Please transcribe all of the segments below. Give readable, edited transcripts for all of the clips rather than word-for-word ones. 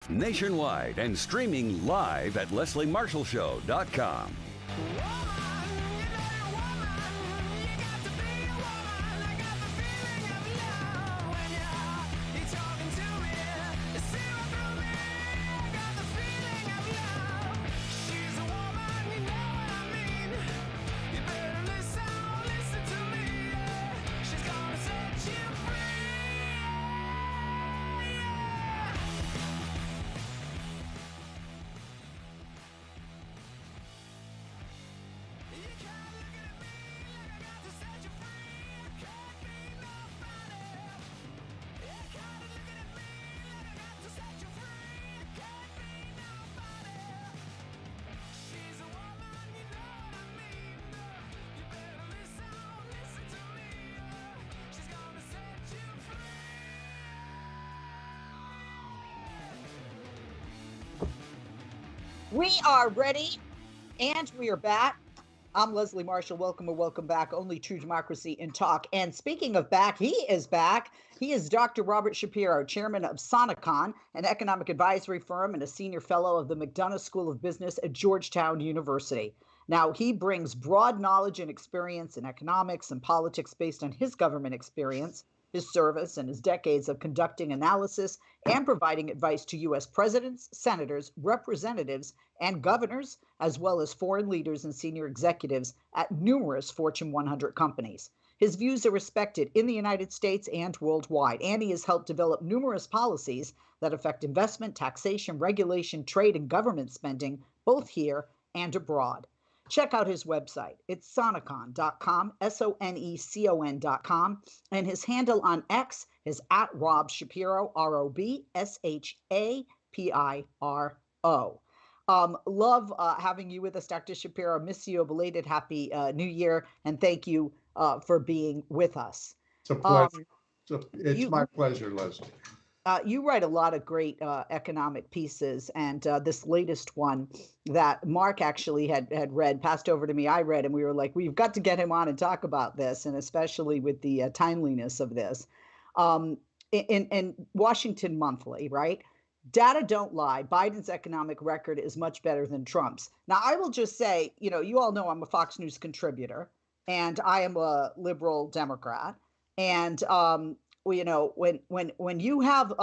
nationwide and streaming live at lesliemarshallshow.com. We are ready, and we are back. I'm Leslie Marshall. Welcome or welcome back. Only true democracy in talk. And speaking of back, he is back. He is Dr. Robert Shapiro, Chairman of Sonecon, an economic advisory firm and a senior fellow of the McDonough School of Business at Georgetown University. Now, he brings broad knowledge and experience in economics and politics based on his government experience, his service, and his decades of conducting analysis and providing advice to U.S. presidents, senators, representatives, and governors, as well as foreign leaders and senior executives at numerous Fortune 100 companies. His views are respected in the United States and worldwide, and he has helped develop numerous policies that affect investment, taxation, regulation, trade, and government spending, both here and abroad. Check out his website. It's sonecon.com, sonecon.com, and his handle on X is at Rob Shapiro, ROBSHAPIRO. Love having you with us, Dr. Shapiro. Miss you. A belated Happy New Year, and thank you for being with us. It's a pleasure. It's my pleasure, Leslie. You write a lot of great economic pieces, and this latest one that Mark actually had read, passed over to me, I read, and we were like, we've got to get him on and talk about this, and especially with the timeliness of this. In Washington Monthly, right? Data don't lie. Biden's economic record is much better than Trump's. Now, I will just say, you all know I'm a Fox News contributor, and I am a liberal Democrat, and when you have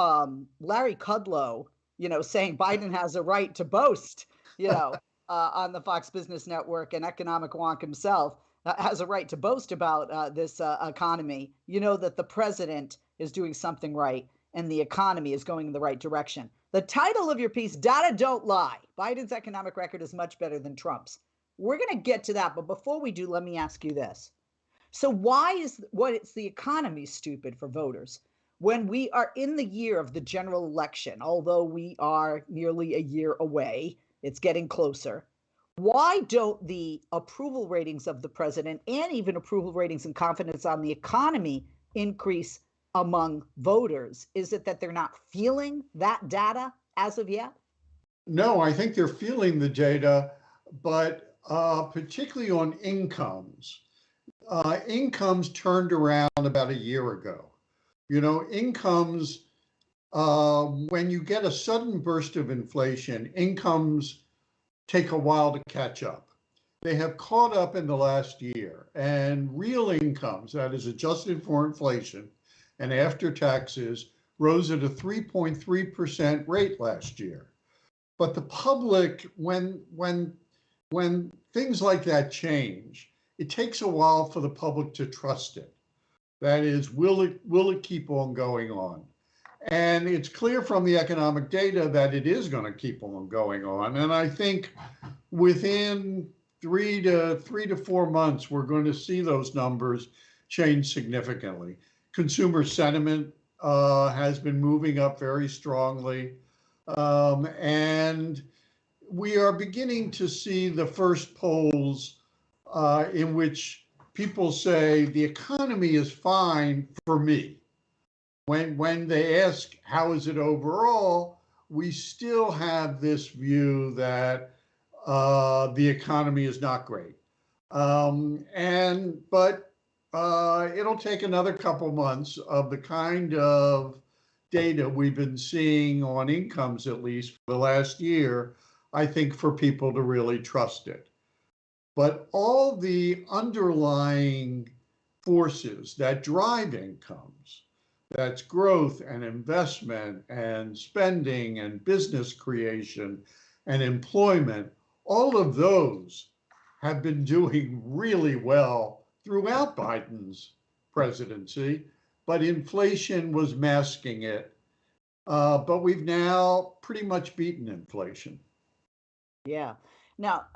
Larry Kudlow, saying Biden has a right to boast, on the Fox Business Network, and economic wonk himself has a right to boast about this economy, that the president is doing something right and the economy is going in the right direction. The title of your piece, Data Don't Lie. Biden's economic record is much better than Trump's. We're going to get to that. But before we do, let me ask you this. So why is the economy stupid for voters when we are in the year of the general election, although we are nearly a year away, it's getting closer. Why don't the approval ratings of the president and even approval ratings and confidence on the economy increase among voters? Is it that they're not feeling that data as of yet? No, I think they're feeling the data, but particularly on incomes. Incomes turned around about a year ago. Incomes, when you get a sudden burst of inflation, incomes take a while to catch up. They have caught up in the last year, and real incomes, that is adjusted for inflation and after taxes, rose at a 3.3% rate last year. But the public, when things like that change, it takes a while for the public to trust it. That is, will it keep on going on? And it's clear from the economic data that it is going to keep on going on. And I think within 3 to 4 months, we're going to see those numbers change significantly. Consumer sentiment has been moving up very strongly. And we are beginning to see the first polls in which people say the economy is fine for me. When they ask how is it overall, we still have this view that the economy is not great. But it'll take another couple months of the kind of data we've been seeing on incomes, at least for the last year, I think, for people to really trust it. But all the underlying forces that drive incomes, that's growth and investment and spending and business creation and employment, all of those have been doing really well throughout Biden's presidency, but inflation was masking it. But we've now pretty much beaten inflation. Yeah. Now,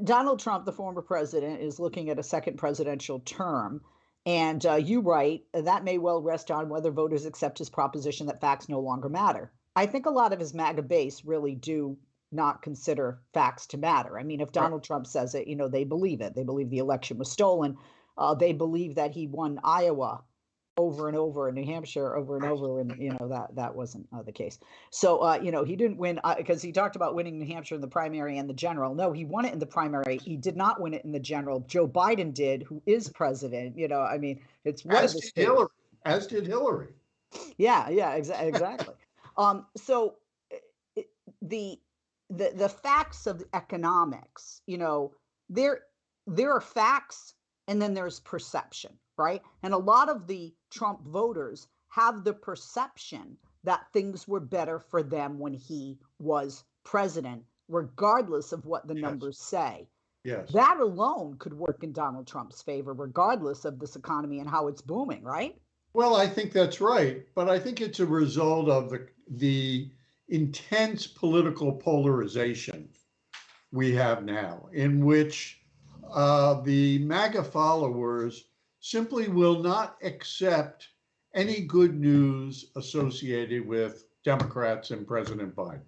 Donald Trump, the former president, is looking at a second presidential term. And you write that may well rest on whether voters accept his proposition that facts no longer matter. I think a lot of his MAGA base really do not consider facts to matter. I mean, if Donald Trump says it, they believe it. They believe the election was stolen. They believe that he won Iowa over and over, in New Hampshire over and over, and that wasn't the case. So he didn't win because he talked about winning New Hampshire in the primary and the general. No, he won it in the primary. He did not win it in the general. Joe Biden did, who is president. I mean, it's one of the states. Hillary, as did Hillary. Yeah, exactly. So the facts of economics, there are facts, and then there's perception, right? And a lot of the Trump voters have the perception that things were better for them when he was president, regardless of what the numbers say. Yes. That alone could work in Donald Trump's favor, regardless of this economy and how it's booming, right? Well, I think that's right, but I think it's a result of the intense political polarization we have now, in which the MAGA followers simply will not accept any good news associated with Democrats and President Biden.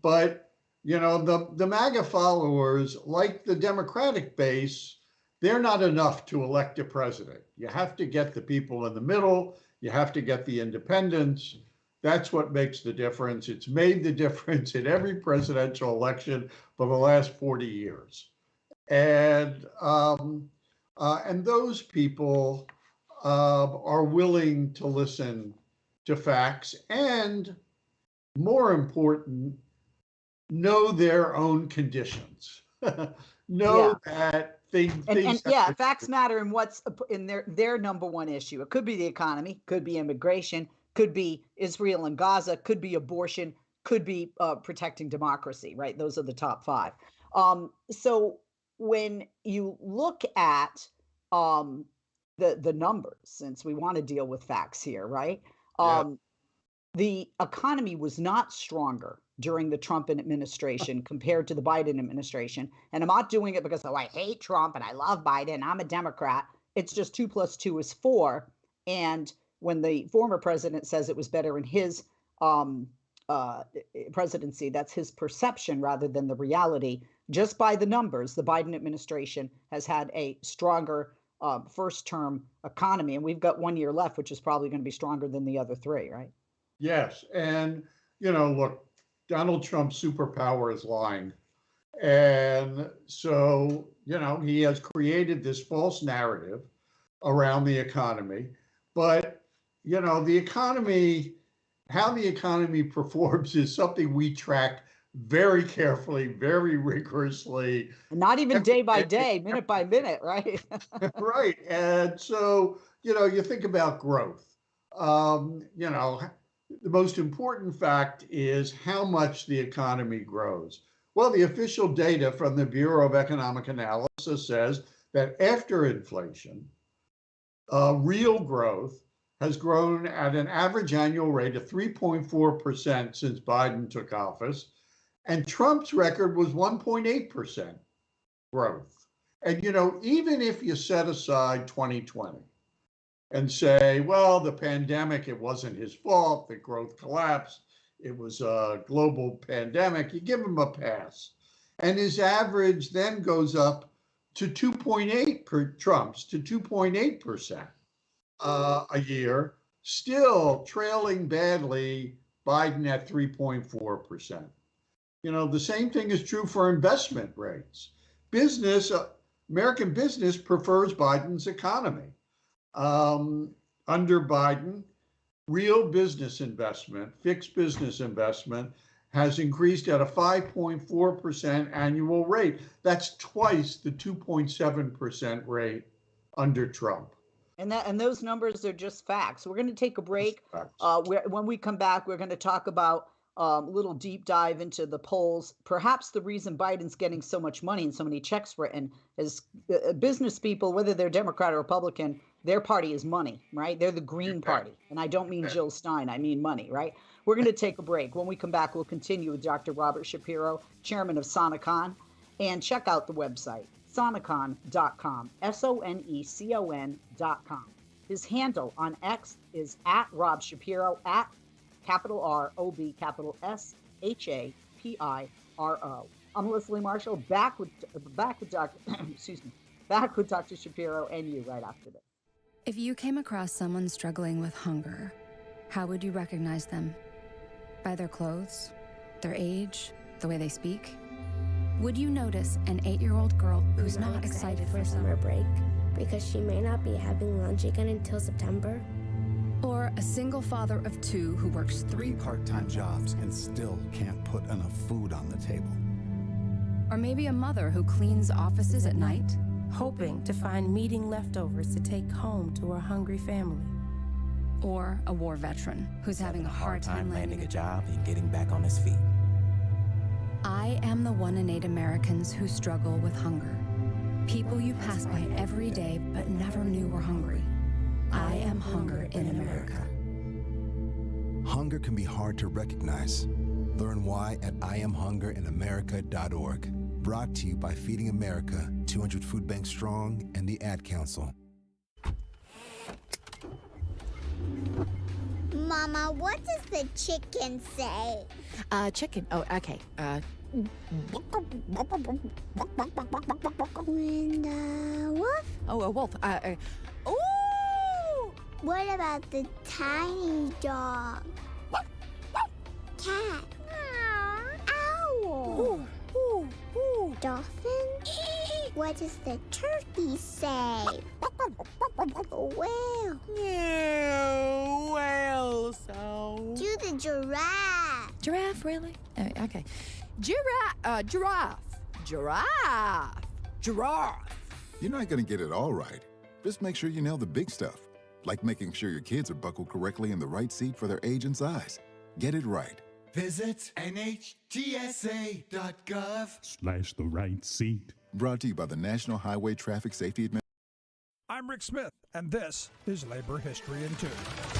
But the MAGA followers, like the Democratic base, they're not enough to elect a president. You have to get the people in the middle. You have to get the independents. That's what makes the difference. It's made the difference in every presidential election for the last 40 years. And those people are willing to listen to facts and, more important, know their own conditions. That things facts matter in what's in their number one issue. It could be the economy, could be immigration, could be Israel and Gaza, could be abortion, could be protecting democracy, right? Those are the top five. So when you look at the numbers, since we want to deal with facts here, right? The economy was not stronger during the Trump administration compared to the Biden administration. And I'm not doing it because I hate Trump and I love Biden. I'm a Democrat. It's just 2 + 2 is 4. And when the former president says it was better in his presidency, that's his perception rather than the reality. Just by the numbers, the Biden administration has had a stronger first-term economy, and we've got 1 year left, which is probably going to be stronger than the other 3, right? Yes, and look, Donald Trump's superpower is lying, and so he has created this false narrative around the economy, but the economy, how the economy performs is something we track very carefully, very rigorously. Not even day by day, minute by minute, right? Right. And so, you think about growth. The most important fact is how much the economy grows. Well, the official data from the Bureau of Economic Analysis says that after inflation, real growth has grown at an average annual rate of 3.4% since Biden took office. And Trump's record was 1.8% growth. And, even if you set aside 2020 and say, well, the pandemic, it wasn't his fault, the growth collapsed, it was a global pandemic, you give him a pass. And his average then goes up to 2.8 per Trump's to 2.8% a year, still trailing badly Biden at 3.4%. The same thing is true for investment rates. American business prefers Biden's economy. Under Biden, real business investment, fixed business investment, has increased at a 5.4% annual rate. That's twice the 2.7% rate under Trump. And those numbers are just facts. We're going to take a break. When we come back, we're going to talk about a little deep dive into the polls. Perhaps the reason Biden's getting so much money and so many checks written is business people, whether they're Democrat or Republican, their party is money, right? They're the Green Party. And I don't mean Jill Stein, I mean money, right? We're going to take a break. When we come back, we'll continue with Dr. Robert Shapiro, Chairman of Sonecon, and check out the website, sonecon.com, sonecon.com. His handle on X is at Rob Shapiro, at capital R O B capital S HAPIRO. I'm Leslie Marshall, back with Dr. back with Dr. Shapiro and you right after this. If you came across someone struggling with hunger, how would you recognize them? By their clothes, their age, the way they speak? Would you notice an 8-year-old girl who's not excited for summer break because she may not be having lunch again until September? Or a single father of 2 who works 3 part-time jobs and still can't put enough food on the table? Or maybe a mother who cleans offices at night, hoping to find meeting leftovers to take home to her hungry family. Or a war veteran who's having a hard time landing a job and getting back on his feet. I am the 1 in 8 Americans who struggle with hunger. People you pass by every day but never knew were hungry. I am hunger in America. Hunger can be hard to recognize. Learn why at IamHungerInAmerica.org. Brought to you by Feeding America, 200 Food Banks Strong, and the Ad Council. Mama, what does the chicken say? Chicken. Oh, okay. And wolf? Oh, a wolf. Ooh! What about the tiny dog? Cat? Owl? Ooh. Dolphin? What does the turkey say? Whale? Yeah, whale sound. Do the giraffe. Giraffe, really? Okay. Giraffe. You're not going to get it all right. Just make sure you nail the big stuff, like making sure your kids are buckled correctly in the right seat for their age and size. Get it right. Visit NHTSA.gov/the right seat. Brought to you by the National Highway Traffic Safety Administration. I'm Rick Smith, and this is Labor History in 2.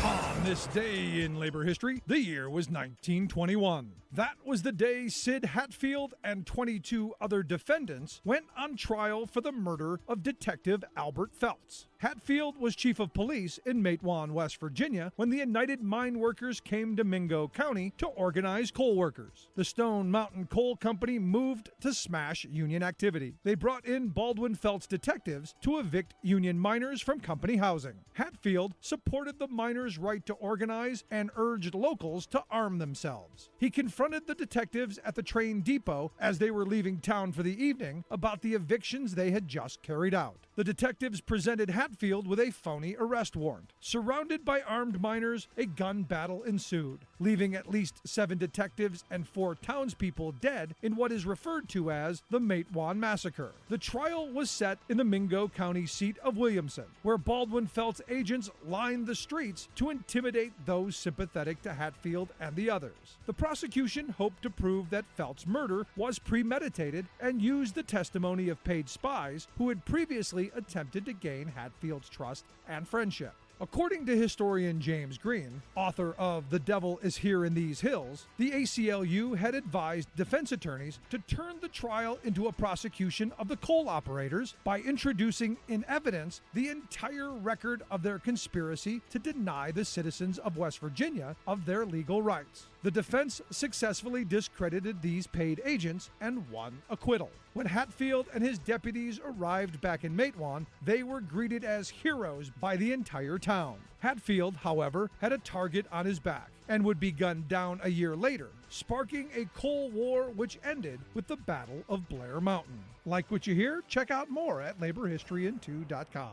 On this day in labor history, the year was 1921. That was the day Sid Hatfield and 22 other defendants went on trial for the murder of Detective Albert Feltz. Hatfield was chief of police in Matewan, West Virginia, when the United Mine Workers came to Mingo County to organize coal workers. The Stone Mountain Coal Company moved to smash union activity. They brought in Baldwin Feltz detectives to evict union miners from company housing. Hatfield supported the miners' right to organize and urged locals to arm themselves. He confronted the detectives at the train depot as they were leaving town for the evening about the evictions they had just carried out. The detectives presented Hatfield with a phony arrest warrant. Surrounded by armed miners, a gun battle ensued, leaving at least 7 detectives and 4 townspeople dead in what is referred to as the Matewan Massacre. The trial was set in the Mingo County seat of Williamson, where Baldwin Feltz agents lined the streets to intimidate those sympathetic to Hatfield and the others. The prosecution hoped to prove that Feltz's murder was premeditated and used the testimony of paid spies who had previously attempted to gain Hatfield's trust and friendship. According to historian James Green, author of The Devil is Here in These Hills, the ACLU had advised defense attorneys to turn the trial into a prosecution of the coal operators by introducing in evidence the entire record of their conspiracy to deny the citizens of West Virginia of their legal rights. The defense successfully discredited these paid agents and won acquittal. When Hatfield and his deputies arrived back in Matewan, they were greeted as heroes by the entire town. Hatfield, however, had a target on his back and would be gunned down a year later, sparking a coal war which ended with the Battle of Blair Mountain. Like what you hear? Check out more at laborhistoryin2.com.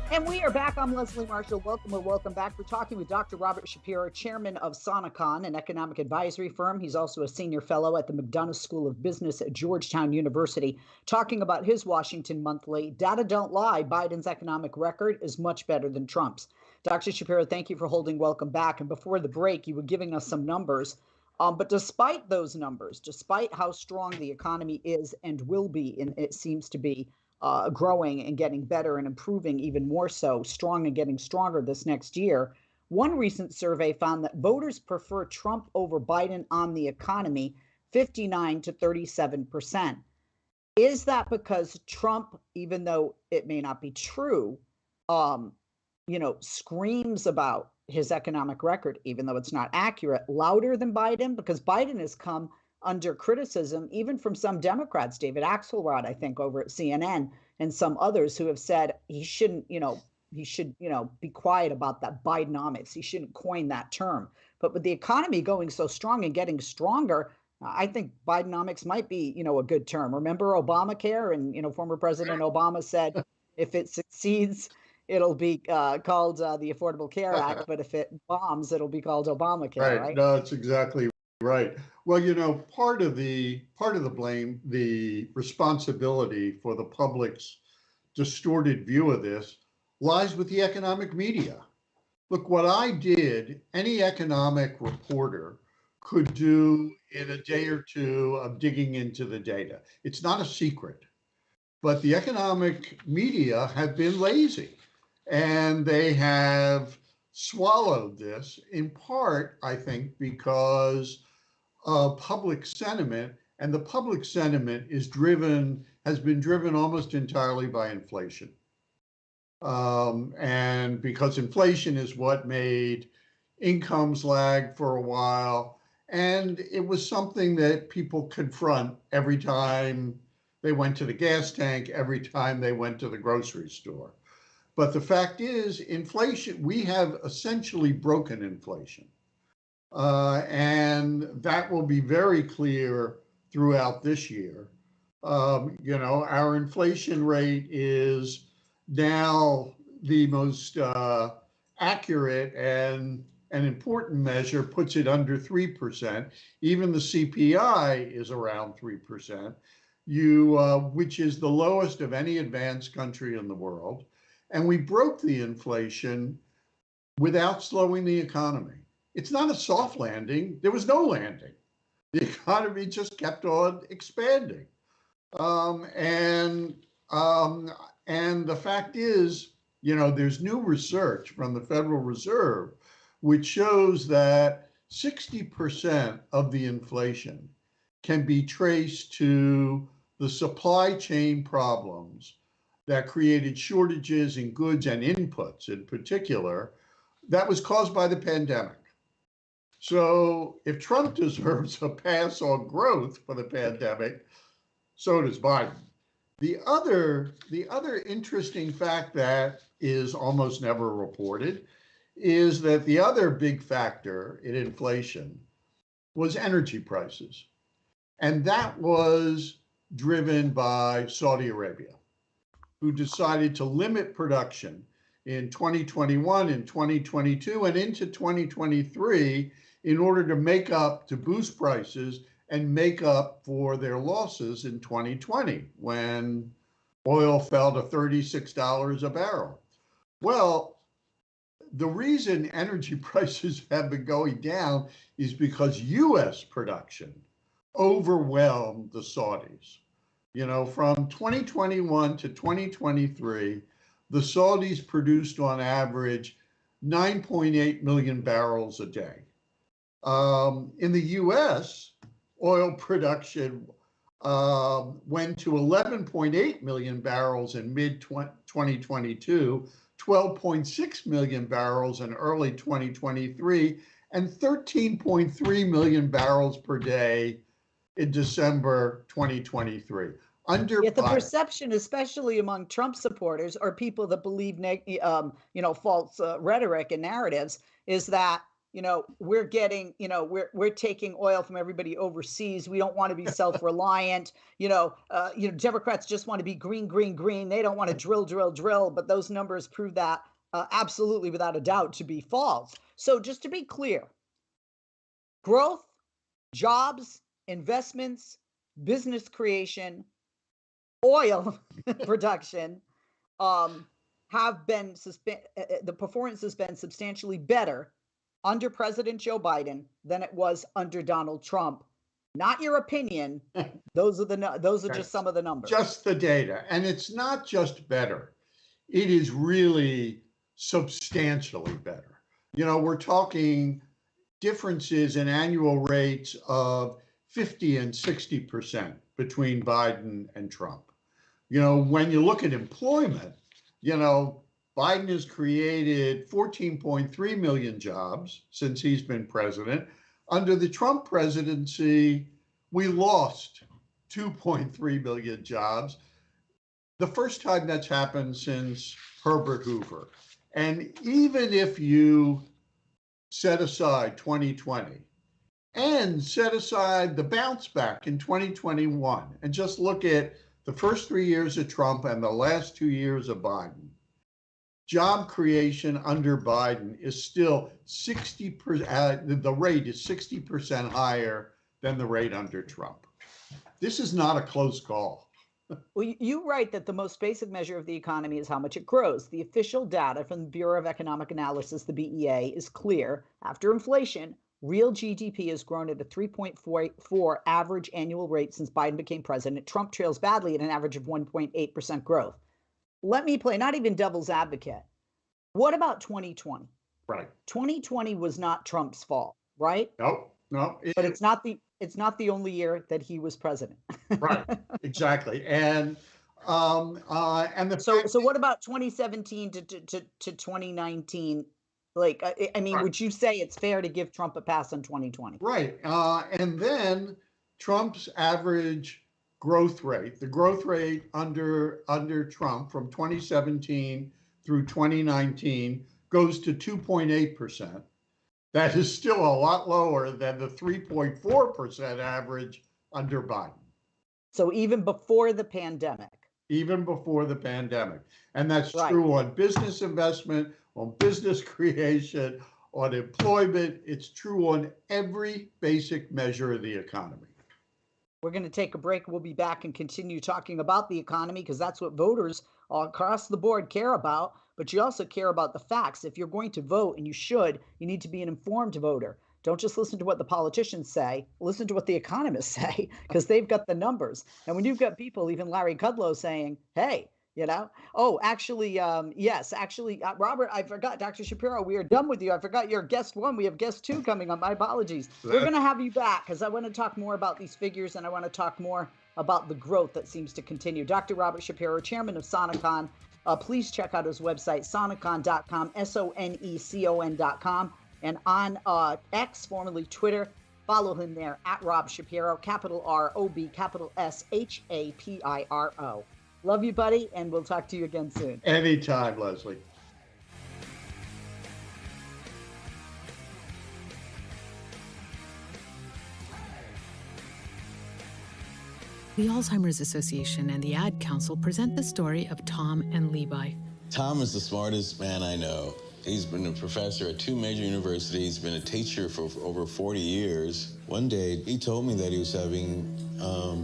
And we are back. I'm Leslie Marshall. Welcome or welcome back. We're talking with Dr. Robert Shapiro, chairman of Sonecon, an economic advisory firm. He's also a senior fellow at the McDonough School of Business at Georgetown University, talking about his Washington Monthly. Data don't lie. Biden's economic record is much better than Trump's. Dr. Shapiro, thank you for holding welcome back. And before the break, you were giving us some numbers. But despite those numbers, despite how strong the economy is and will be, and it seems to be, growing and getting better and improving even more so, strong and getting stronger this next year. One recent survey found that voters prefer Trump over Biden on the economy, 59 to 37%. Is that because Trump, even though it may not be true, screams about his economic record, even though it's not accurate, louder than Biden? Because Biden has come under criticism, even from some Democrats, David Axelrod, I think, over at CNN, and some others who have said he should be quiet about that Bidenomics. He shouldn't coin that term. But with the economy going so strong and getting stronger, I think Bidenomics might be, a good term. Remember Obamacare? And, former President Obama said, if it succeeds, it'll be called the Affordable Care Act. But if it bombs, it'll be called Obamacare, right? No, it's exactly right. Well, part of the blame, the responsibility for the public's distorted view of this lies with the economic media. Look, what I did, any economic reporter could do in a day or two of digging into the data. It's not a secret, but the economic media have been lazy, and they have swallowed this in part, I think, because of public sentiment, and the public sentiment has been driven almost entirely by inflation. And because inflation is what made incomes lag for a while, and it was something that people confront every time they went to the gas tank, every time they went to the grocery store. But the fact is, inflation, we have essentially broken inflation. And that will be very clear throughout this year. Our inflation rate is now the most accurate and an important measure, puts it under 3%. Even the CPI is around 3%, which is the lowest of any advanced country in the world. And we broke the inflation without slowing the economy. It's not a soft landing. There was no landing. The economy just kept on expanding. And the fact is, there's new research from the Federal Reserve, which shows that 60% of the inflation can be traced to the supply chain problems that created shortages in goods and inputs in particular, that was caused by the pandemic. So if Trump deserves a pass on growth for the pandemic, so does Biden. The other interesting fact that is almost never reported is that the other big factor in inflation was energy prices. And that was driven by Saudi Arabia, who decided to limit production in 2021 and 2022 and into 2023 in order to boost prices and make up for their losses in 2020 when oil fell to $36 a barrel. Well, the reason energy prices have been going down is because US production overwhelmed the Saudis. From 2021 to 2023, the Saudis produced on average 9.8 million barrels a day. In the US, oil production went to 11.8 million barrels in mid-2022, 12.6 million barrels in early 2023, and 13.3 million barrels per day in December 2023. Yet the perception, especially among Trump supporters or people that believe, false rhetoric and narratives, is that we're getting, we're taking oil from everybody overseas. We don't want to be self-reliant. Democrats just want to be green, green, green. They don't want to drill, drill, drill. But those numbers prove that absolutely without a doubt to be false. So just to be clear, growth, jobs, investments, business creation, oil production have been the performance has been substantially better under President Joe Biden than it was under Donald Trump. Not your opinion. Those are just some of the numbers. Just the data. And it's not just better. It is really substantially better. We're talking differences in annual rates of 50 and 60% between Biden and Trump. When you look at employment, Biden has created 14.3 million jobs since he's been president. Under the Trump presidency, we lost 2.3 million jobs. The first time that's happened since Herbert Hoover. And even if you set aside 2020 and set aside the bounce back in 2021 and just look at the first 3 years of Trump and the last 2 years of Biden, job creation under Biden is still 60%, the rate is 60% higher than the rate under Trump. This is not a close call. Well, you write that the most basic measure of the economy is how much it grows. The official data from the Bureau of Economic Analysis, the BEA, is clear. After inflation, real GDP has grown at a 3.44 average annual rate since Biden became president. Trump trails badly at an average of 1.8% growth. Let me play not even devil's advocate. What about 2020? Right. 2020 was not Trump's fault, right? No. But it's not the only year that he was president. Right. Exactly. And so what about 2017 to 2019? Like, I mean, right. Would you say it's fair to give Trump a pass on 2020? Right. And then Trump's average growth rate, the growth rate under Trump from 2017 through 2019 goes to 2.8%. That is still a lot lower than the 3.4% average under Biden. So even before the pandemic. Even before the pandemic. And that's true on business investment, on business creation, on employment. It's true on every basic measure of the economy. We're going to take a break. We'll be back and continue talking about the economy because that's what voters all across the board care about. But you also care about the facts. If you're going to vote, and you should, you need to be an informed voter. Don't just listen to what the politicians say. Listen to what the economists say because they've got the numbers. And when you've got people, even Larry Kudlow, saying, hey, Robert, I forgot, Dr. Shapiro, we are done with you. I forgot you're guest one. We have guest two coming up. My apologies. We're going to have you back because I want to talk more about these figures and I want to talk more about the growth that seems to continue. Dr. Robert Shapiro, chairman of Sonecon. Please check out his website, sonecon.com, SONECON.com. And on X, formerly Twitter, follow him there at Rob Shapiro, capital R-O-B, capital S-H-A-P-I-R-O. Love you, buddy, and we'll talk to you again soon. Anytime, Leslie. The Alzheimer's Association and the Ad Council present the story of Tom and Levi. Tom is the smartest man I know. He's been a professor at 2 major universities, been a teacher for over 40 years. One day, he told me that he was having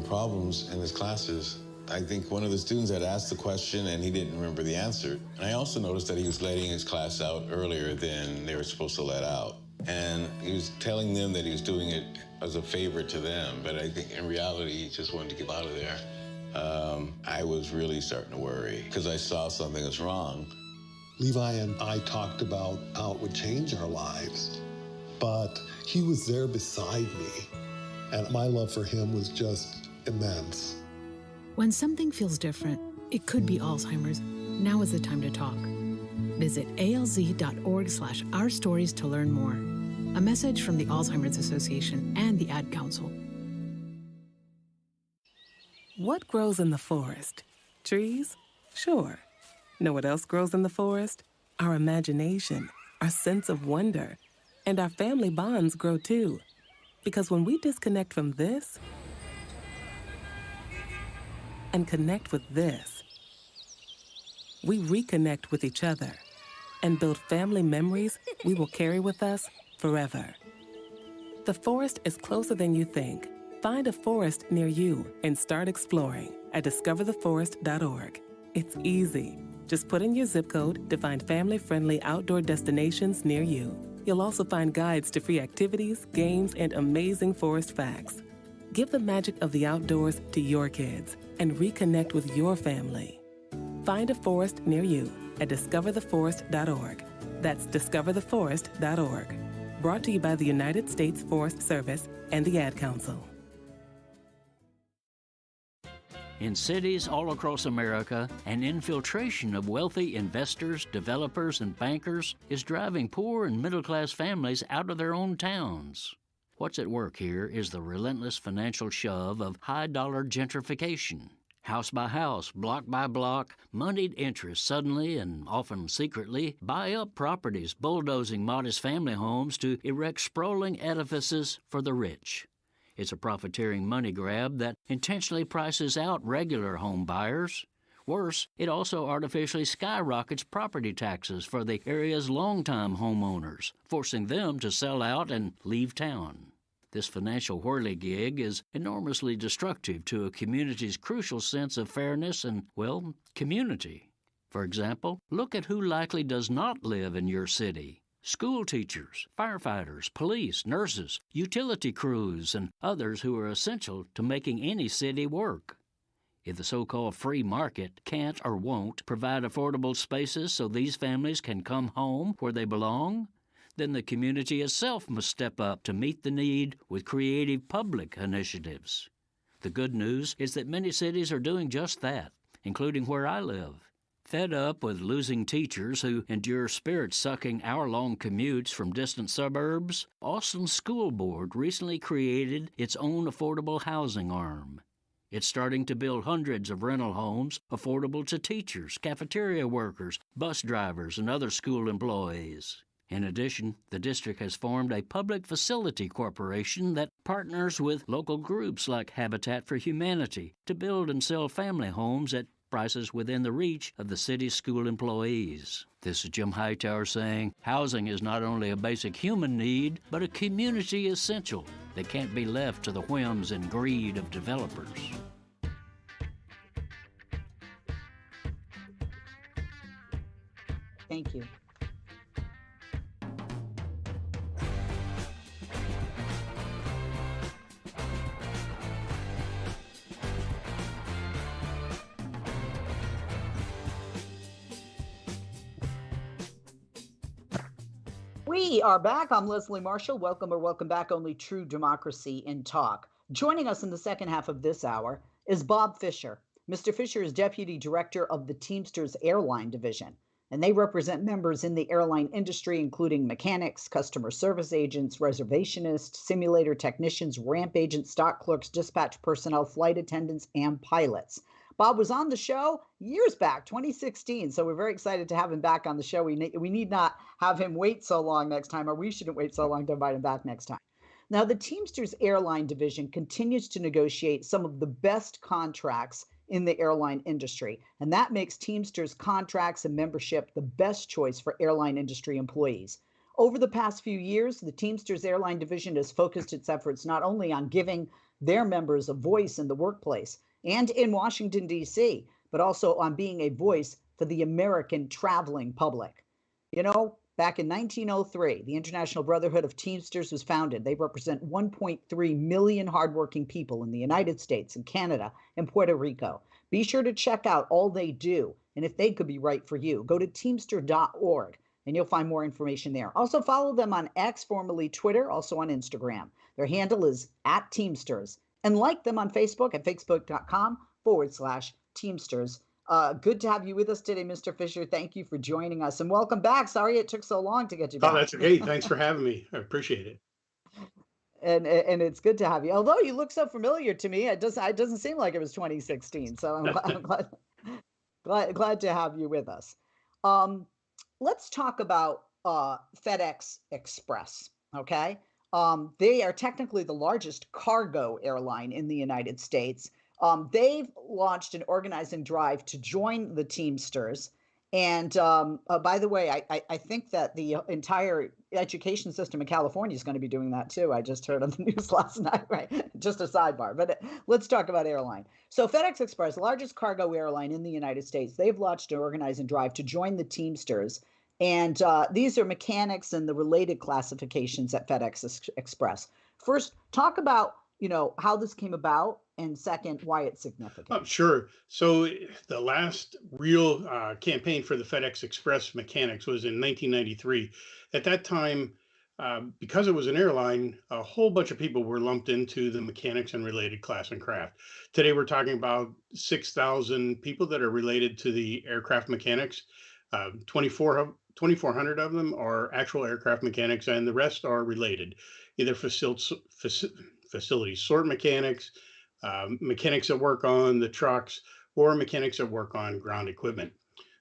problems in his classes. I think one of the students had asked the question and he didn't remember the answer. And I also noticed that he was letting his class out earlier than they were supposed to let out. And he was telling them that he was doing it as a favor to them, but I think in reality, he just wanted to get out of there. I was really starting to worry because I saw something was wrong. Levi and I talked about how it would change our lives, but he was there beside me, and my love for him was just immense. When something feels different, it could be Alzheimer's. Now is the time to talk. Visit alz.org/ourstories to learn more. A message from the Alzheimer's Association and the Ad Council. What grows in the forest? Trees? Sure. Know what else grows in the forest? Our imagination, our sense of wonder. And our family bonds grow too. Because when we disconnect from this and connect with this, we reconnect with each other and build family memories we will carry with us forever. The forest is closer than you think. Find a forest near you and start exploring at discovertheforest.org. It's easy. Just put in your zip code to find family-friendly outdoor destinations near you. You'll also find guides to free activities, games, and amazing forest facts. Give the magic of the outdoors to your kids and reconnect with your family. Find a forest near you at discovertheforest.org. That's discovertheforest.org. Brought to you by the United States Forest Service and the Ad Council. In cities all across America, an infiltration of wealthy investors, developers, and bankers is driving poor and middle-class families out of their own towns. What's at work here is the relentless financial shove of high-dollar gentrification. House by house, block by block, moneyed interests suddenly and often secretly buy up properties, bulldozing modest family homes to erect sprawling edifices for the rich. It's a profiteering money grab that intentionally prices out regular home buyers. Worse, it also artificially skyrockets property taxes for the area's longtime homeowners, forcing them to sell out and leave town. This financial whirligig is enormously destructive to a community's crucial sense of fairness and, well, community. For example, look at who likely does not live in your city. School teachers, firefighters, police, nurses, utility crews, and others who are essential to making any city work. If the so-called free market can't or won't provide affordable spaces so these families can come home where they belong, then the community itself must step up to meet the need with creative public initiatives. The good news is that many cities are doing just that, including where I live. Fed up with losing teachers who endure spirit-sucking hour-long commutes from distant suburbs, Austin's school board recently created its own affordable housing arm. It's starting to build hundreds of rental homes affordable to teachers, cafeteria workers, bus drivers, and other school employees. In addition, the district has formed a public facility corporation that partners with local groups like Habitat for Humanity to build and sell family homes at prices within the reach of the city's school employees. This is Jim Hightower saying, housing is not only a basic human need, but a community essential that can't be left to the whims and greed of developers. Thank you. We are back. I'm Leslie Marshall. Welcome back. Only true democracy in talk. Joining us in the second half of this hour is Bob Fisher. Mr. Fisher is Deputy Director of the Teamsters Airline Division, and they represent members in the airline industry, including mechanics, customer service agents, reservationists, simulator technicians, ramp agents, stock clerks, dispatch personnel, flight attendants, and pilots. Bob was on the show years back, 2016, so we're very excited to have him back on the show. We need not have him wait so long next time, or we shouldn't wait so long to invite him back next time. Now, the Teamsters Airline Division continues to negotiate some of the best contracts in the airline industry, and that makes Teamsters contracts and membership the best choice for airline industry employees. Over the past few years, the Teamsters Airline Division has focused its efforts not only on giving their members a voice in the workplace and in Washington, D.C., but also on being a voice for the American traveling public. You know, back in 1903, the International Brotherhood of Teamsters was founded. They represent 1.3 million hardworking people in the United States and Canada and Puerto Rico. Be sure to check out all they do, and if they could be right for you, go to teamster.org, and you'll find more information there. Also follow them on X, formerly Twitter, also on Instagram. Their handle is @Teamsters. And like them on Facebook at facebook.com/Teamsters. Good to have you with us today, Mr. Fisher. Thank you for joining us, and welcome back. Sorry it took so long to get you back. Oh, that's okay. Thanks for having me. I appreciate it. And it's good to have you. Although you look so familiar to me, it doesn't seem like it was 2016. So I'm glad to have you with us. Let's talk about FedEx Express. Okay. They are technically the largest cargo airline in the United States. They've launched an organizing drive to join the Teamsters. And by the way, I think that the entire education system in California is going to be doing that too. I just heard on the news last night, right? Just a sidebar, but let's talk about airline. So FedEx Express, the largest cargo airline in the United States, they've launched an organizing drive to join the Teamsters. And these are mechanics and the related classifications at FedEx Express. First, talk about, how this came about, and second, why it's significant. Sure. So the last real campaign for the FedEx Express mechanics was in 1993. At that time, because it was an airline, a whole bunch of people were lumped into the mechanics and related class and craft. Today, we're talking about 6,000 people that are related to the aircraft mechanics. 2,400 of them are actual aircraft mechanics, and the rest are related, either facility sort mechanics, mechanics that work on the trucks, or mechanics that work on ground equipment.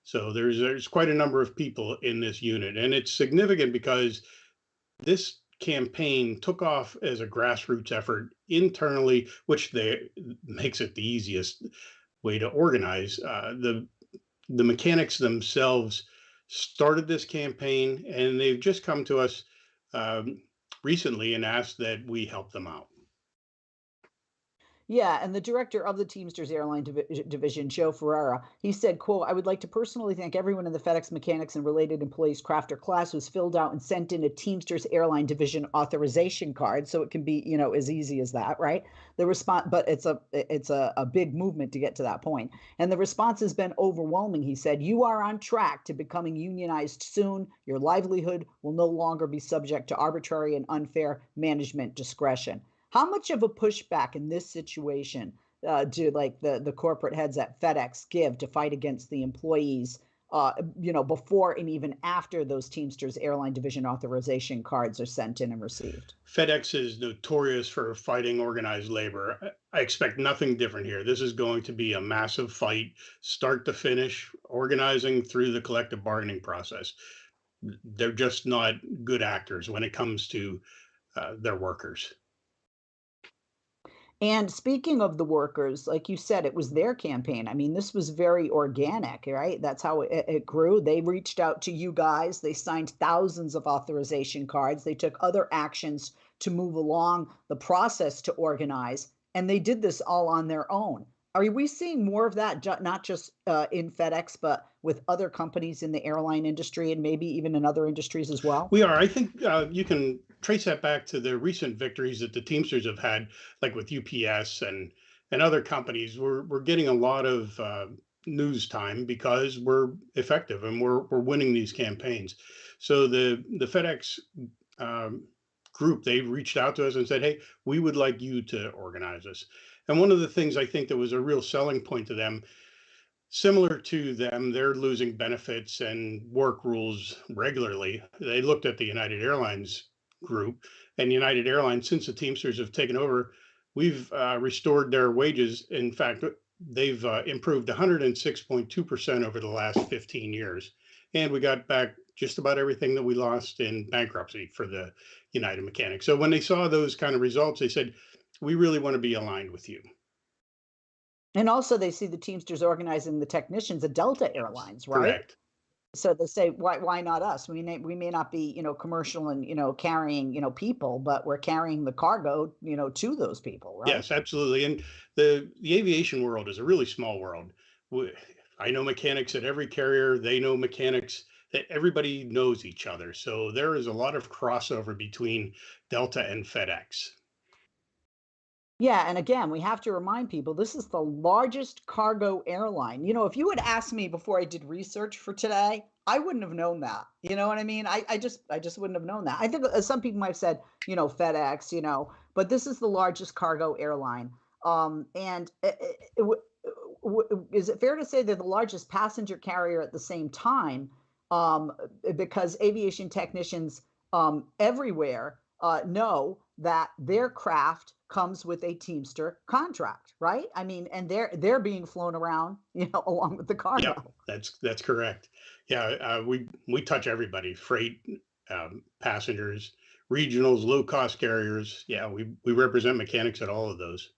So there's quite a number of people in this unit, and it's significant because this campaign took off as a grassroots effort internally, which makes it the easiest way to organize. The mechanics themselves started this campaign, and they've just come to us recently and asked that we help them out. Yeah, and the director of the Teamsters Airline Division, Joe Ferreira, he said, quote, "I would like to personally thank everyone in the FedEx mechanics and related employees craft or class who's filled out and sent in a Teamsters Airline Division authorization card." So it can be, as easy as that, right? The response, but it's a big movement to get to that point. And the response has been overwhelming. He said, "You are on track to becoming unionized soon. Your livelihood will no longer be subject to arbitrary and unfair management discretion." How much of a pushback in this situation do the corporate heads at FedEx give to fight against the employees, before and even after those Teamsters Airline Division authorization cards are sent in and received? FedEx is notorious for fighting organized labor. I expect nothing different here. This is going to be a massive fight, start to finish, organizing through the collective bargaining process. They're just not good actors when it comes to their workers. And speaking of the workers, like you said, it was their campaign. I mean, this was very organic, right? That's how it grew. They reached out to you guys. They signed thousands of authorization cards. They took other actions to move along the process to organize. And they did this all on their own. Are we seeing more of that, not just in FedEx, but with other companies in the airline industry and maybe even in other industries as well? We are. I think you can trace that back to the recent victories that the Teamsters have had, like with UPS and other companies. We're getting a lot of news time because we're effective and we're winning these campaigns. So the FedEx group, they reached out to us and said, "Hey, we would like you to organize us." And one of the things I think that was a real selling point to them, similar to them, they're losing benefits and work rules regularly. They looked at the United Airlines group, and United Airlines, since the Teamsters have taken over, we've restored their wages. In fact, they've improved 106.2% over the last 15 years. And we got back just about everything that we lost in bankruptcy for the United Mechanics. So when they saw those kind of results, they said, "We really want to be aligned with you." And also they see the Teamsters organizing the technicians at Delta Airlines, right? Correct. So they say, why not us? We may not be, commercial and, carrying, people, but we're carrying the cargo, to those people, right? Yes, absolutely. And the aviation world is a really small world. I know mechanics at every carrier. They know mechanics. That everybody knows each other. So there is a lot of crossover between Delta and FedEx. Yeah, and again, we have to remind people this is the largest cargo airline. If you had asked me before I did research for today, I wouldn't have known that. You know what I mean? I just wouldn't have known that. I think some people might have said, FedEx, but this is the largest cargo airline. And is it fair to say they're the largest passenger carrier at the same time? Because aviation technicians everywhere know that their craft comes with a Teamster contract, right? I mean, and they're being flown around, along with the cargo. Yeah, that's correct. Yeah, we touch everybody: freight, passengers, regionals, low cost carriers. Yeah, we represent mechanics at all of those.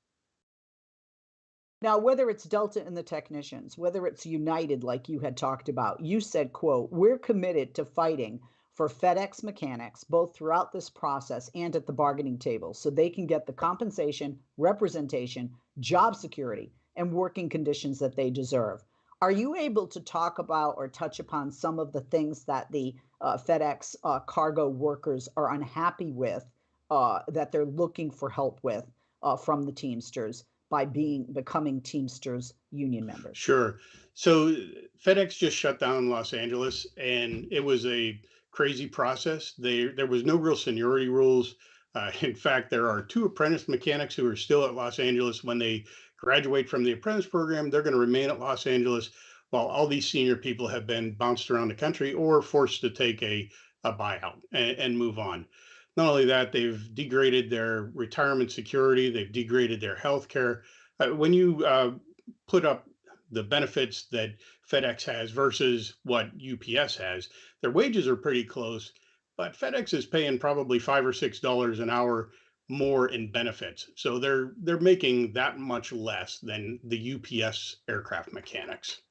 Now, whether it's Delta and the technicians, whether it's United, like you had talked about, you said, quote, "We're committed to fighting for FedEx mechanics, both throughout this process and at the bargaining table, so they can get the compensation, representation, job security, and working conditions that they deserve." Are you able to talk about or touch upon some of the things that the FedEx cargo workers are unhappy with, that they're looking for help with from the Teamsters by becoming Teamsters union members? Sure. So FedEx just shut down Los Angeles, and it was a crazy process. There was no real seniority rules. In fact, there are two apprentice mechanics who are still at Los Angeles. When they graduate from the apprentice program, they're going to remain at Los Angeles, while all these senior people have been bounced around the country or forced to take a buyout and move on. Not only that, they've degraded their retirement security, they've degraded their health care. When you put up the benefits that FedEx has versus what UPS has, their wages are pretty close, but FedEx is paying probably $5 or $6 an hour more in benefits. So they're making that much less than the UPS aircraft mechanics.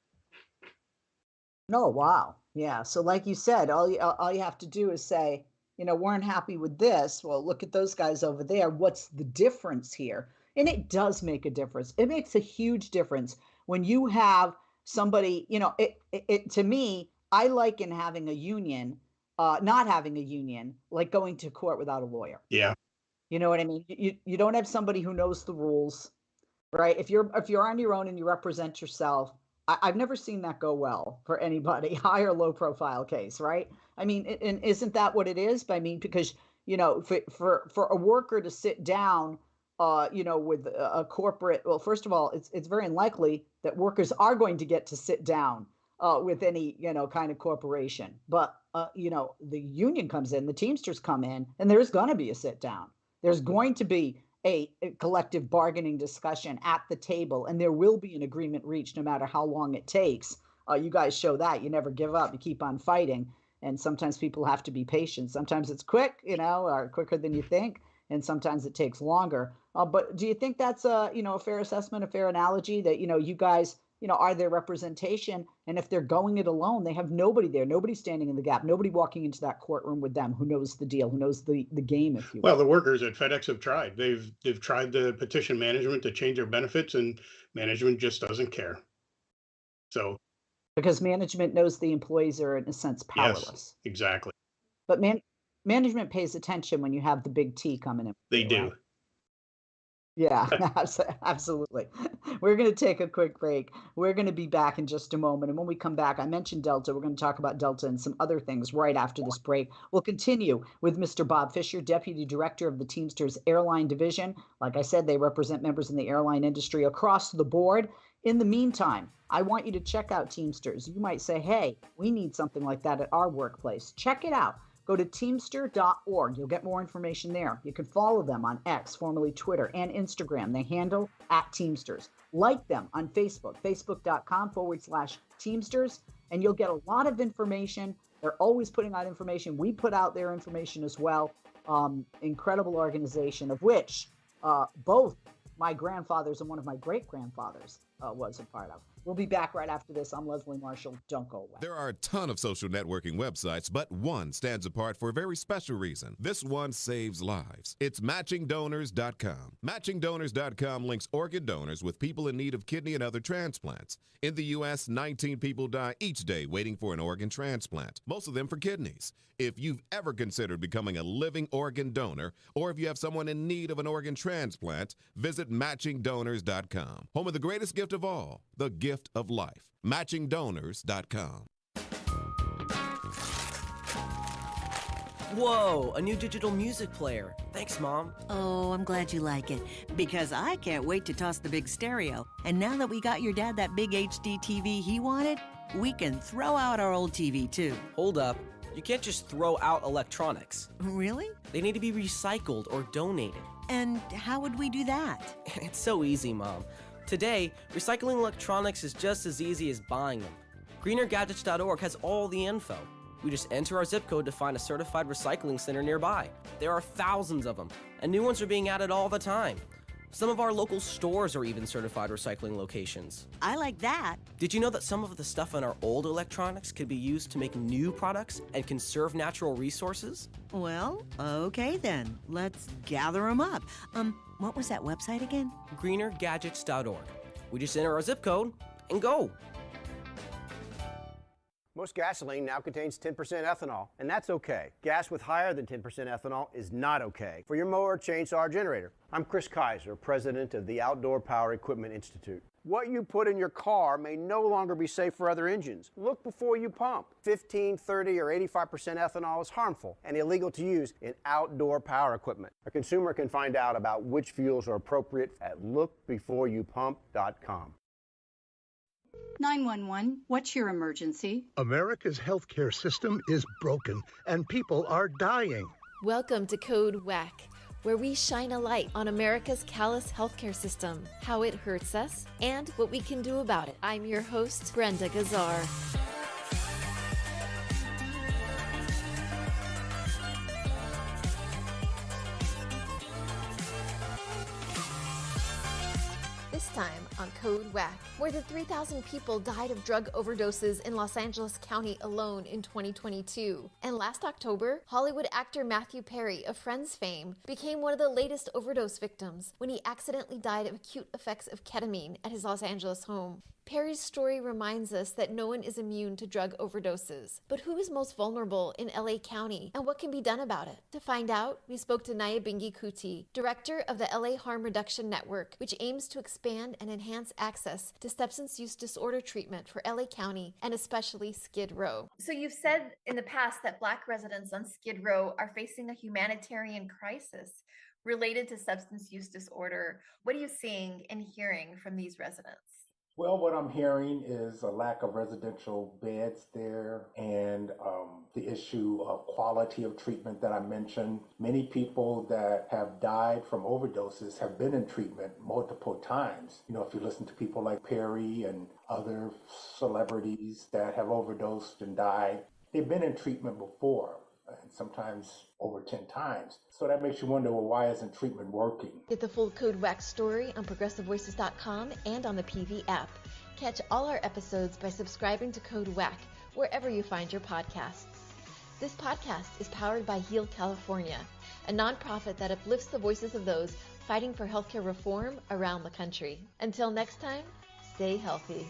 Oh, wow. Yeah. So like you said, all you have to do is say, we're unhappy with this. Well, look at those guys over there. What's the difference here? And it does make a difference. It makes a huge difference when you have somebody, it to me, I liken having a union, not having a union, like going to court without a lawyer. Yeah. You know what I mean? You don't have somebody who knows the rules, right? If you're on your own and you represent yourself, I've never seen that go well for anybody, high or low profile case, right? I mean, and isn't that what it is? I mean, because, for a worker to sit down, with a corporate, well, first of all, it's very unlikely that workers are going to get to sit down with any, kind of corporation. But, the union comes in, the Teamsters come in, and there's going to be a sit down. There's going to be a collective bargaining discussion at the table, and there will be an agreement reached no matter how long it takes. You guys show that. You never give up. You keep on fighting. And sometimes people have to be patient. Sometimes it's quick, or quicker than you think. And sometimes it takes longer. But do you think that's a fair assessment, a fair analogy that, you guys, are their representation? And if they're going it alone, they have nobody there, nobody standing in the gap, nobody walking into that courtroom with them who knows the deal, who knows the game, if you will. Well, the workers at FedEx have tried. They've tried to petition management to change their benefits, and management just doesn't care. So because management knows the employees are in a sense powerless. Yes, exactly. But management pays attention when you have the big T coming in. They do. Right? Yeah, absolutely. We're going to take a quick break. We're going to be back in just a moment. And when we come back, I mentioned Delta. We're going to talk about Delta and some other things right after this break. We'll continue with Mr. Bob Fisher, Deputy Director of the Teamsters Airline Division. Like I said, they represent members in the airline industry across the board. In the meantime, I want you to check out Teamsters. You might say, hey, we need something like that at our workplace. Check it out. Go to teamster.org. You'll get more information there. You can follow them on X, formerly Twitter, and Instagram. They handle @Teamsters. Like them on Facebook, facebook.com/Teamsters, and you'll get a lot of information. They're always putting out information. We put out their information as well. Incredible organization, of which both my grandfathers and one of my great-grandfathers was a part of. We'll be back right after this. I'm Leslie Marshall. Don't go away. There are a ton of social networking websites, but one stands apart for a very special reason. This one saves lives. It's MatchingDonors.com. MatchingDonors.com links organ donors with people in need of kidney and other transplants. In the U.S., 19 people die each day waiting for an organ transplant, most of them for kidneys. If you've ever considered becoming a living organ donor, or if you have someone in need of an organ transplant, visit MatchingDonors.com. Home of the greatest gift of all, the gift of life. MatchingDonors.com. Whoa, a new digital music player. Thanks, Mom. Oh, I'm glad you like it, because I can't wait to toss the big stereo. And now that we got your dad that big HD TV he wanted, we can throw out our old TV, too. Hold up. You can't just throw out electronics. Really? They need to be recycled or donated. And how would we do that? It's so easy, Mom. Today, recycling electronics is just as easy as buying them. GreenerGadgets.org has all the info. We just enter our zip code to find a certified recycling center nearby. There are thousands of them, and new ones are being added all the time. Some of our local stores are even certified recycling locations. I like that. Did you know that some of the stuff in our old electronics could be used to make new products and conserve natural resources? Well, okay then. Let's gather them up. What was that website again? GreenerGadgets.org. We just enter our zip code and go. Most gasoline now contains 10% ethanol, and that's okay. Gas with higher than 10% ethanol is not okay. For your mower, chainsaw, or generator, I'm Chris Kaiser, president of the Outdoor Power Equipment Institute. What you put in your car may no longer be safe for other engines. Look before you pump. 15, 30, or 85% ethanol is harmful and illegal to use in outdoor power equipment. A consumer can find out about which fuels are appropriate at lookbeforeyoupump.com. 911, what's your emergency? America's healthcare system is broken and people are dying. Welcome to Code WAC, where we shine a light on America's callous healthcare system, how it hurts us, and what we can do about it. I'm your host, Brenda Gazar. This time on Code WAC, more than 3,000 people died of drug overdoses in Los Angeles County alone in 2022. And last October, Hollywood actor Matthew Perry of Friends fame became one of the latest overdose victims when he accidentally died of acute effects of ketamine at his Los Angeles home. Perry's story reminds us that no one is immune to drug overdoses. But who is most vulnerable in LA County, and what can be done about it? To find out, we spoke to Nyabinghi Kuti, director of the LA Harm Reduction Network, which aims to expand and enhance access to substance use disorder treatment for LA County and especially Skid Row. So you've said in the past that Black residents on Skid Row are facing a humanitarian crisis related to substance use disorder. What are you seeing and hearing from these residents? Well, what I'm hearing is a lack of residential beds there and the issue of quality of treatment that I mentioned. Many people that have died from overdoses have been in treatment multiple times. You know, if you listen to people like Perry and other celebrities that have overdosed and died, they've been in treatment before. And sometimes over 10 times. So that makes you wonder, well, why isn't treatment working? Get the full Code WAC story on progressivevoices.com and on the PV app. Catch all our episodes by subscribing to Code WAC wherever you find your podcasts. This podcast is powered by Heal California, a nonprofit that uplifts the voices of those fighting for healthcare reform around the country. Until next time, stay healthy.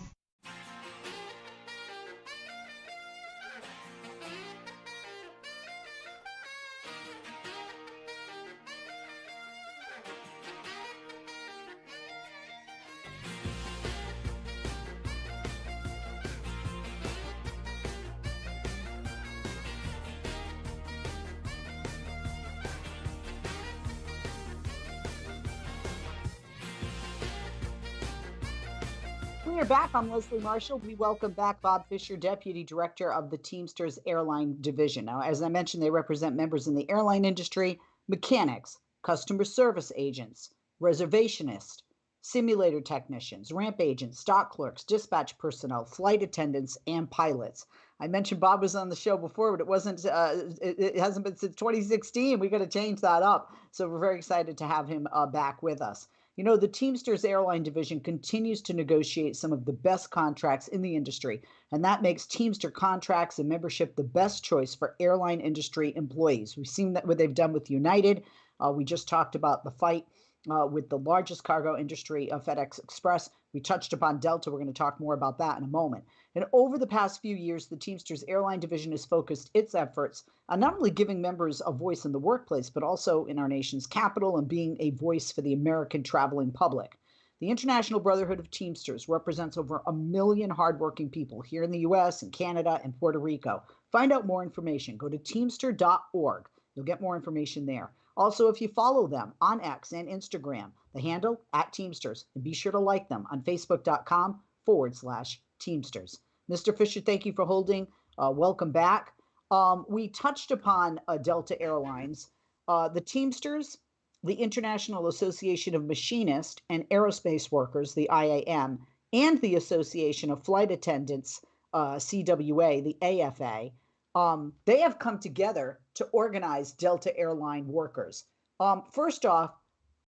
We are back. I'm Leslie Marshall. We welcome back Bob Fisher, Deputy Director of the Teamsters Airline Division. Now, as I mentioned, they represent members in the airline industry, mechanics, customer service agents, reservationists, simulator technicians, ramp agents, stock clerks, dispatch personnel, flight attendants, and pilots. I mentioned Bob was on the show before, but it wasn't. It hasn't been since 2016. We got to change that up. So we're very excited to have him back with us. You know, the Teamsters Airline Division continues to negotiate some of the best contracts in the industry, and that makes Teamster contracts and membership the best choice for airline industry employees. We've seen that what they've done with United. We just talked about the fight with the largest cargo industry of FedEx Express. We touched upon Delta. We're going to talk more about that in a moment. And over the past few years, the Teamsters Airline Division has focused its efforts on not only giving members a voice in the workplace, but also in our nation's capital and being a voice for the American traveling public. The International Brotherhood of Teamsters represents over 1 million hardworking people here in the U.S. and Canada and Puerto Rico. Find out more information. Go to teamster.org. You'll get more information there. Also, if you follow them on X and Instagram, the handle @Teamsters, and be sure to like them on facebook.com/Teamsters. Mr. Fisher, thank you for holding. Welcome back. We touched upon Delta Airlines, the Teamsters, the International Association of Machinists and Aerospace Workers, the IAM, and the Association of Flight Attendants, CWA, the AFA. They have come together to organize Delta airline workers. First off,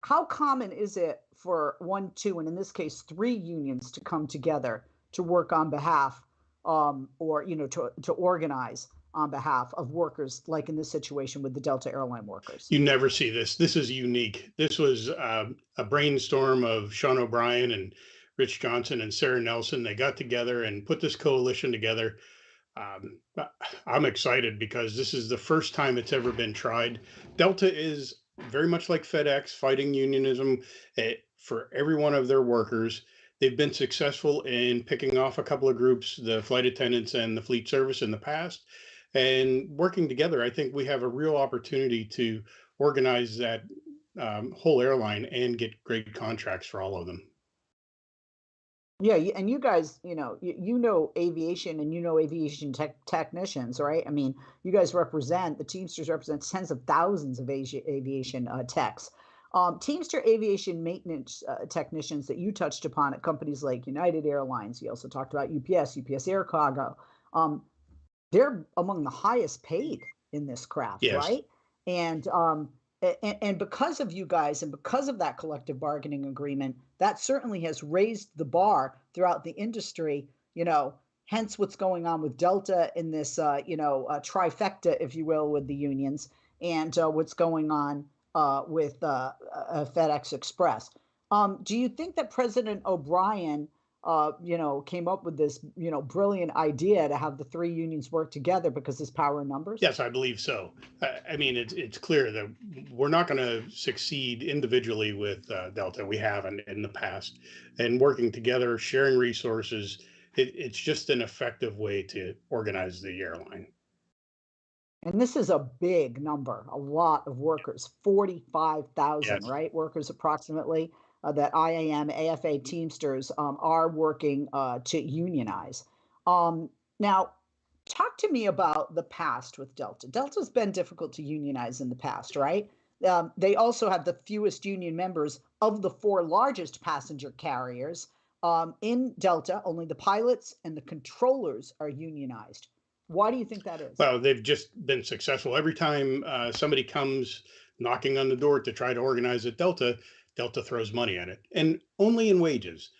how common is it for one, two, and in this case, three unions to come together to work on behalf or to organize on behalf of workers, like in this situation with the Delta airline workers? You never see this. This is unique. This was a brainstorm of Sean O'Brien and Rich Johnson and Sarah Nelson. They got together and put this coalition together. I'm excited because this is the first time it's ever been tried. Delta is very much like FedEx, fighting unionism for every one of their workers. They've been successful in picking off a couple of groups, the flight attendants and the fleet service in the past. And working together, I think we have a real opportunity to organize that whole airline and get great contracts for all of them. Yeah, and you guys, you know aviation and aviation technicians, right? I mean, you guys the Teamsters represent tens of thousands of aviation techs. Teamster aviation maintenance technicians that you touched upon at companies like United Airlines. You also talked about UPS Air Cargo. They're among the highest paid in this craft, Yes. right? And because of you guys and because of that collective bargaining agreement, that certainly has raised the bar throughout the industry, hence what's going on with Delta in this, trifecta, if you will, with the unions, and what's going on with FedEx Express. Do you think that President O'Brien came up with this, brilliant idea to have the three unions work together because there's power in numbers? Yes, I believe so. I mean, it's clear that we're not going to succeed individually with Delta. We haven't in the past. And working together, sharing resources, it's just an effective way to organize the airline. And this is a big number, a lot of workers, 45,000, Yes. right? Workers approximately that IAM, AFA, Teamsters are working to unionize. Now, talk to me about the past with Delta. Delta's been difficult to unionize in the past, right? They also have the fewest union members of the four largest passenger carriers. In Delta, only the pilots and the controllers are unionized. Why do you think that is? Well, they've just been successful. Every time somebody comes knocking on the door to try to organize at Delta, Delta throws money at it, and only in wages.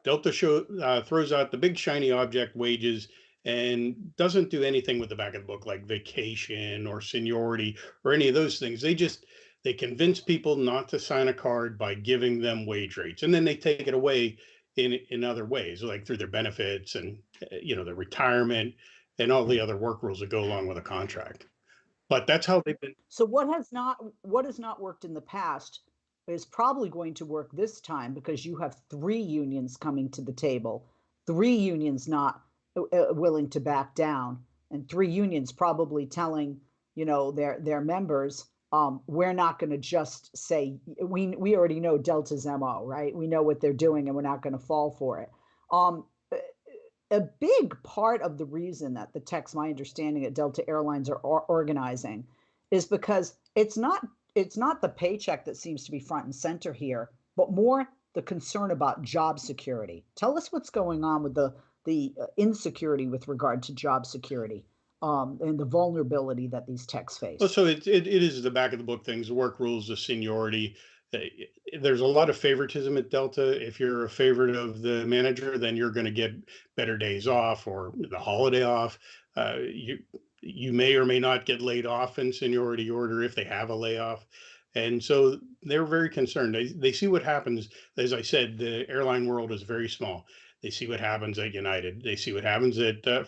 Delta throws out the big shiny object, wages, and doesn't do anything with the back of the book like vacation or seniority or any of those things. They convince people not to sign a card by giving them wage rates, and then they take it away in other ways, like through their benefits and their retirement and all the other work rules that go along with a contract. But that's how they've been. So what has not worked in the past is probably going to work this time because you have three unions coming to the table, three unions not willing to back down, and three unions probably telling their members, we're not going to just say we already know Delta's MO, right? We know what they're doing and we're not going to fall for it. A big part of the reason that the techs, my understanding, at Delta Airlines are organizing is because it's not the paycheck that seems to be front and center here, but more the concern about job security. Tell us what's going on with the insecurity with regard to job security and the vulnerability that these techs face. Well, so it is the back of the book things, the work rules, the seniority. There's a lot of favoritism at Delta. If you're a favorite of the manager, then you're going to get better days off or the holiday off. You may or may not get laid off in seniority order if they have a layoff. And so they're very concerned. They see what happens. As I said, the airline world is very small. They see what happens at United. They see what happens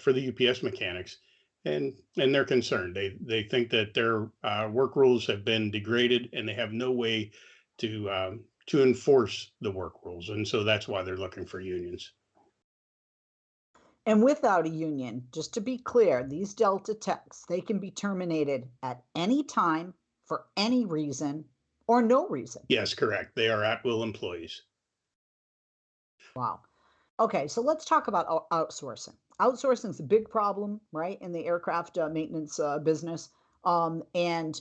for the UPS mechanics. And they're concerned. They think that their work rules have been degraded and they have no way to enforce the work rules. And so that's why they're looking for unions. And without a union, just to be clear, these Delta techs, they can be terminated at any time for any reason or no reason. Yes, correct. They are at-will employees. Wow. Okay, so let's talk about outsourcing. outsourcing is a big problem, right, in the aircraft maintenance business. And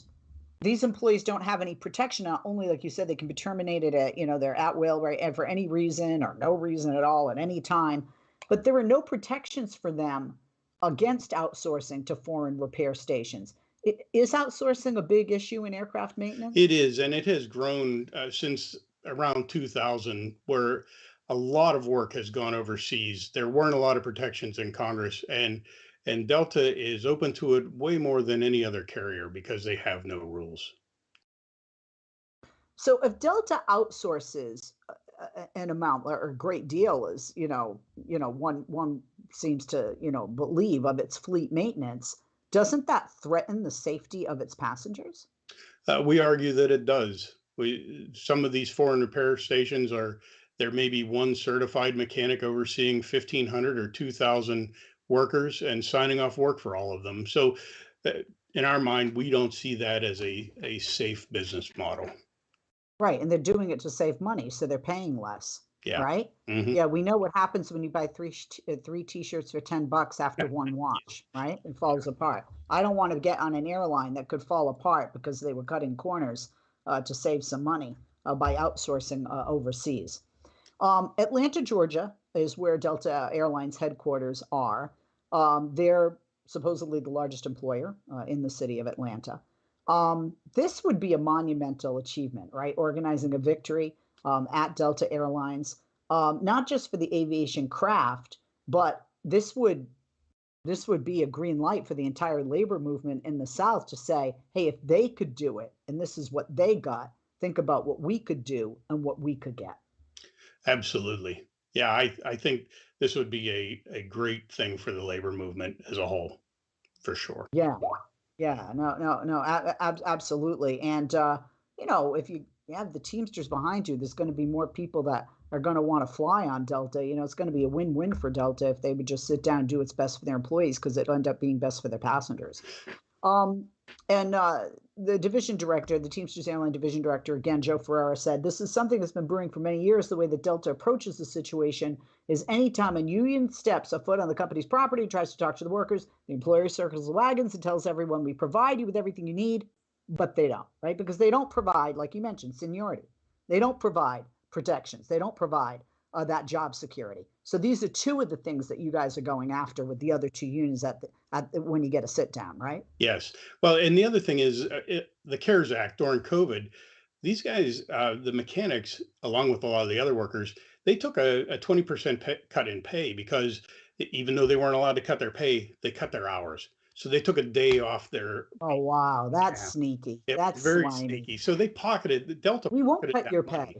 these employees don't have any protection. Not only, like you said, they can be terminated at, they're at will, right, and for any reason or no reason at all at any time. But there are no protections for them against outsourcing to foreign repair stations. Is outsourcing a big issue in aircraft maintenance? It is, and it has grown since around 2000, where a lot of work has gone overseas. There weren't a lot of protections in Congress, and Delta is open to it way more than any other carrier because they have no rules. So if Delta outsources an amount or a great deal, is one seems to believe, of its fleet maintenance, doesn't that threaten the safety of its passengers? We argue that it does. Some of these foreign repair stations there may be one certified mechanic overseeing 1,500 or 2,000 workers and signing off work for all of them. So in our mind, we don't see that as a safe business model. Right, and they're doing it to save money, so they're paying less. Yeah. Right? Mhm. Yeah, we know what happens when you buy three t-shirts for $10 after one wash, right? It falls apart. I don't want to get on an airline that could fall apart because they were cutting corners to save some money by outsourcing overseas. Atlanta, Georgia is where Delta Airlines headquarters are. They're supposedly the largest employer in the city of Atlanta. This would be a monumental achievement, right? Organizing a victory at Delta Airlines, not just for the aviation craft, but this would be a green light for the entire labor movement in the South to say, hey, if they could do it, and this is what they got, think about what we could do and what we could get. Absolutely. Yeah, I think this would be a great thing for the labor movement as a whole, for sure. Yeah. Yeah, no, absolutely. And, if you have the Teamsters behind you, there's going to be more people that are going to want to fly on Delta. It's going to be a win-win for Delta if they would just sit down and do what's best for their employees, because it'll end up being best for their passengers. And the division director, the Teamsters Airline division director, again, Joe Ferrara, said, this is something that's been brewing for many years. The way that Delta approaches the situation is anytime a union steps a foot on the company's property, tries to talk to the workers, the employer circles the wagons and tells everyone, we provide you with everything you need, but they don't, right? Because they don't provide, like you mentioned, seniority. They don't provide protections. They don't provide that job security. So these are two of the things that you guys are going after with the other two unions when you get a sit down, right? Yes. Well, and the other thing is the CARES Act during COVID, these guys, the mechanics, along with a lot of the other workers, they took a 20% cut in pay because even though they weren't allowed to cut their pay, they cut their hours. So they took a day off their. Oh, wow. That's sneaky. That's very slimy. sneaky. So they pocketed, Delta. We won't cut your pay.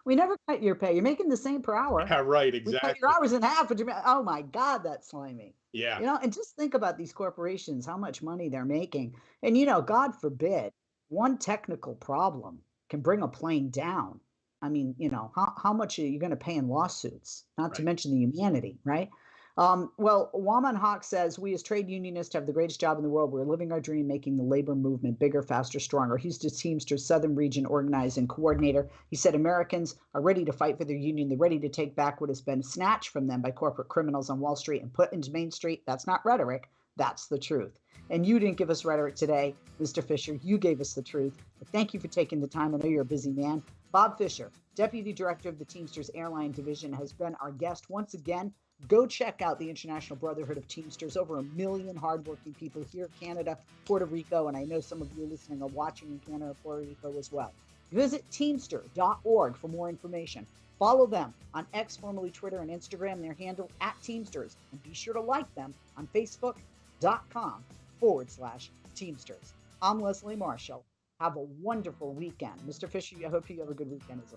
We never cut your pay. You're making the same per hour. Yeah, right, exactly. We cut your hours in half. But oh my God, that's slimy. Yeah. And just think about these corporations, how much money they're making. And, God forbid, one technical problem can bring a plane down. I mean, how much are you going to pay in lawsuits? Not to mention the humanity, right? Well, Waman Hawk says, we as trade unionists have the greatest job in the world. We're living our dream, making the labor movement bigger, faster, stronger. He's the Teamsters Southern Region organizing coordinator. He said Americans are ready to fight for their union. They're ready to take back what has been snatched from them by corporate criminals on Wall Street and put into Main Street. That's not rhetoric. That's the truth. And you didn't give us rhetoric today, Mr. Fisher. You gave us the truth. But thank you for taking the time. I know you're a busy man. Bob Fisher, Deputy Director of the Teamsters Airline Division, has been our guest once again. Go check out the International Brotherhood of Teamsters. Over 1 million hardworking people here, Canada, Puerto Rico, and I know some of you listening are watching in Canada, Puerto Rico as well. Visit teamster.org for more information. Follow them on X, formerly Twitter, and Instagram, their handle @Teamsters. And be sure to like them on Facebook.com/Teamsters. I'm Leslie Marshall. Have a wonderful weekend. Mr. Fisher, I hope you have a good weekend as well.